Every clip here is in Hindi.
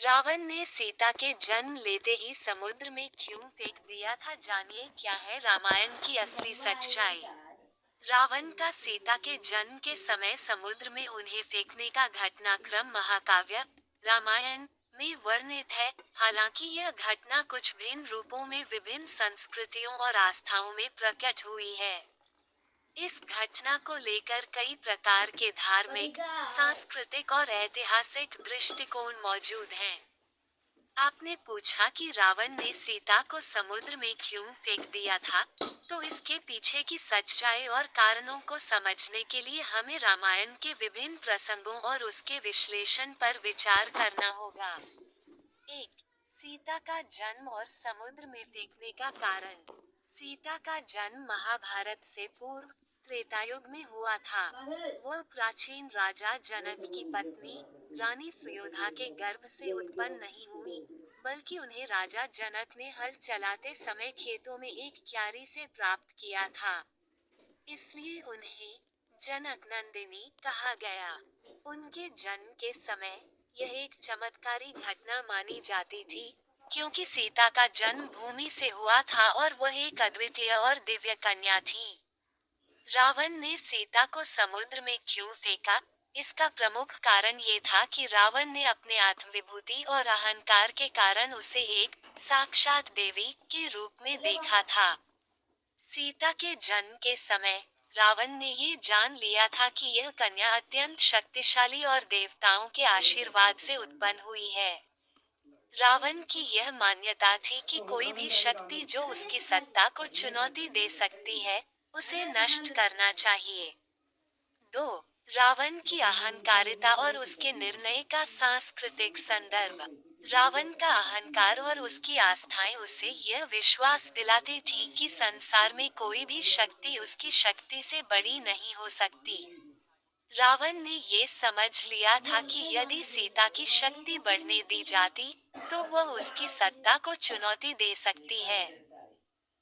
रावण ने सीता के जन्म लेते ही समुद्र में क्यों फेंक दिया था, जानिए क्या है रामायण की असली सच्चाई। रावण का सीता के जन्म के समय समुद्र में उन्हें फेंकने का घटनाक्रम महाकाव्य रामायण में वर्णित है। हालांकि यह घटना कुछ भिन्न रूपों में विभिन्न संस्कृतियों और आस्थाओं में प्रकट हुई है। इस घटना को लेकर कई प्रकार के धार्मिक, सांस्कृतिक और ऐतिहासिक दृष्टिकोण मौजूद हैं। आपने पूछा कि रावण ने सीता को समुद्र में क्यों फेंक दिया था, तो इसके पीछे की सच्चाई और कारणों को समझने के लिए हमें रामायण के विभिन्न प्रसंगों और उसके विश्लेषण पर विचार करना होगा। 1. सीता का जन्म और समुद्र में फेंकने का कारण। सीता का जन्म महाभारत से पूर्व त्रेतायुग में हुआ था। वह प्राचीन राजा जनक की पत्नी रानी सुयोधा के गर्भ से उत्पन्न नहीं हुई, बल्कि उन्हें राजा जनक ने हल चलाते समय खेतों में एक क्यारी से प्राप्त किया था। इसलिए उन्हें जनक नंदिनी कहा गया। उनके जन्म के समय यह एक चमत्कारी घटना मानी जाती थी, क्योंकि सीता का जन्म भूमि से हुआ था और वह एक अद्वितीय और दिव्य कन्या थी। रावण ने सीता को समुद्र में क्यों फेंका? इसका प्रमुख कारण ये था कि रावण ने अपने आत्मविभूति और अहंकार के कारण उसे एक साक्षात देवी के रूप में देखा था। सीता के जन्म के समय रावण ने ये जान लिया था कि यह कन्या अत्यंत शक्तिशाली और देवताओं के आशीर्वाद से उत्पन्न हुई है। रावण की यह मान्यता थी कि कोई भी शक्ति जो उसकी सत्ता को चुनौती दे सकती है, उसे नष्ट करना चाहिए। 2. रावण की अहंकारिता और उसके निर्णय का सांस्कृतिक संदर्भ। रावण का अहंकार और उसकी आस्थाएं उसे यह विश्वास दिलाती थी कि संसार में कोई भी शक्ति उसकी शक्ति से बड़ी नहीं हो सकती। रावण ने ये समझ लिया था कि यदि सीता की शक्ति बढ़ने दी जाती, तो वह उसकी सत्ता को चुनौती दे सकती है।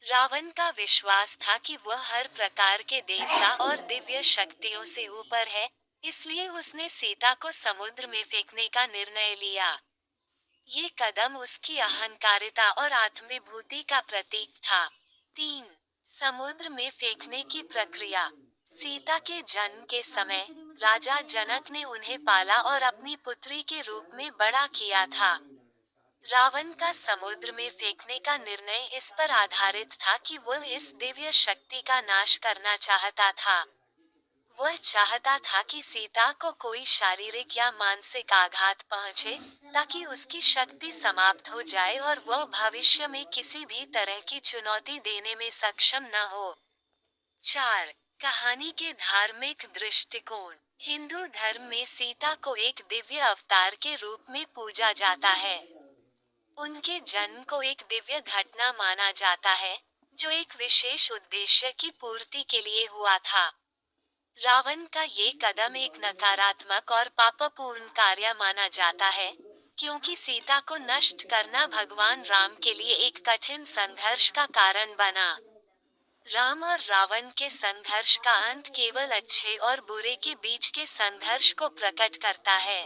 रावण का विश्वास था कि वह हर प्रकार के देवता और दिव्य शक्तियों से ऊपर है, इसलिए उसने सीता को समुद्र में फेंकने का निर्णय लिया। ये कदम उसकी अहंकारिता और आत्मविभूति का प्रतीक था। 3. समुद्र में फेंकने की प्रक्रिया। सीता के जन्म के समय राजा जनक ने उन्हें पाला और अपनी पुत्री के रूप में बड़ा किया था। रावण का समुद्र में फेंकने का निर्णय इस पर आधारित था कि वह इस दिव्य शक्ति का नाश करना चाहता था। वह चाहता था कि सीता को कोई शारीरिक या मानसिक आघात पहुंचे, ताकि उसकी शक्ति समाप्त हो जाए और वह भविष्य में किसी भी तरह की चुनौती देने में सक्षम न हो। 4. कहानी के धार्मिक दृष्टिकोण। हिंदू धर्म में सीता को एक दिव्य अवतार के रूप में पूजा जाता है। उनके जन्म को एक दिव्य घटना माना जाता है, जो एक विशेष उद्देश्य की पूर्ति के लिए हुआ था। रावण का ये कदम एक नकारात्मक और पापपूर्ण कार्य माना जाता है, क्योंकि सीता को नष्ट करना भगवान राम के लिए एक कठिन संघर्ष का कारण बना। राम और रावण के संघर्ष का अंत केवल अच्छे और बुरे के बीच के संघर्ष को प्रकट करता है।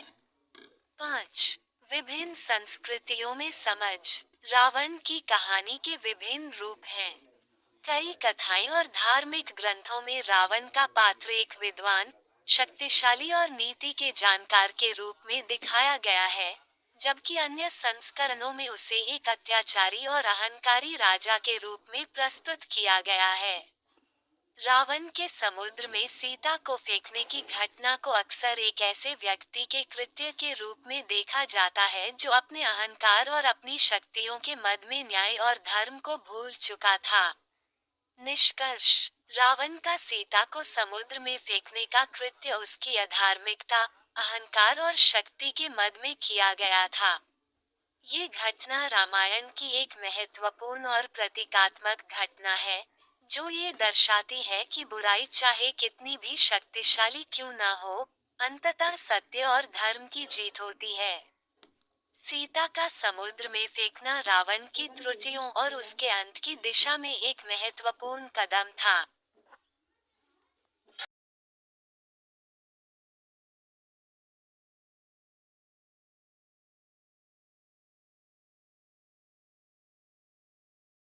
5. विभिन्न संस्कृतियों में समझ। रावण की कहानी के विभिन्न रूप हैं। कई कथाएं और धार्मिक ग्रंथों में रावण का पात्र एक विद्वान, शक्तिशाली और नीति के जानकार के रूप में दिखाया गया है, जबकि अन्य संस्करणों में उसे एक अत्याचारी और अहंकारी राजा के रूप में प्रस्तुत किया गया है। रावण के समुद्र में सीता को फेंकने की घटना को अक्सर एक ऐसे व्यक्ति के कृत्य के रूप में देखा जाता है जो अपने अहंकार और अपनी शक्तियों के मद में न्याय और धर्म को भूल चुका था। निष्कर्ष। रावण का सीता को समुद्र में फेंकने का कृत्य उसकी अधार्मिकता, अहंकार और शक्ति के मद में किया गया था। ये घटना रामायण की एक महत्वपूर्ण और प्रतीकात्मक घटना है, जो ये दर्शाती है कि बुराई चाहे कितनी भी शक्तिशाली क्यों ना हो, अंततः सत्य और धर्म की जीत होती है। सीता का समुद्र में फेंकना रावण की त्रुटियों और उसके अंत की दिशा में एक महत्वपूर्ण कदम था।